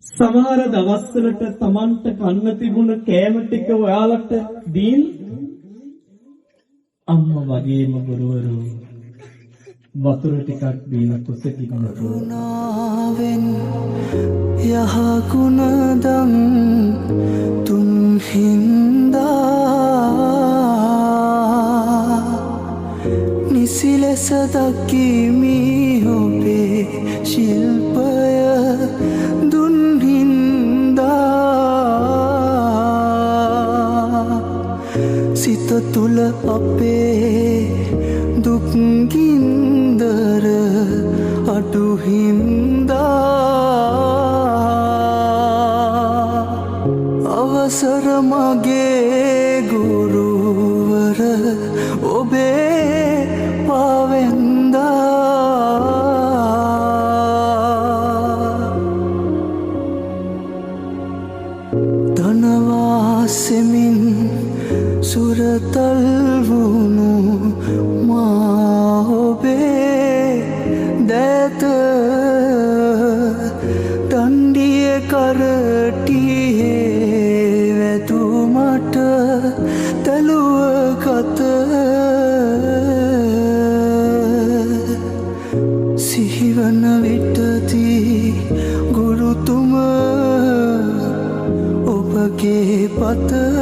සමහර දවස්වලට Tamanට කන්න තිබුණ කෑම ටික ඔයාලට දීන් අම්මා වගේම ගුරුවරු වතුර ටිකක් දීලා කුසකින් කරුණාවෙන් යහගුණ දම් තුන් හින්දා නිසි ලෙස දකිමි ඔබේ ශිල්පය දුන් හින්දා සිත තුල අපේ දුක් ගින්දර අඩු හින්දා අවසර මගේ ගුරුවර ඔබේ පාවෙන්දා ධනවාසෙමින් සුරතල් වුණු මා ඔබේ දැත දණ්ඩිය කරටියේ වැතුමට තැලුව ගත සිහිවන විටදී ගුරුතුම ඔබගේ පත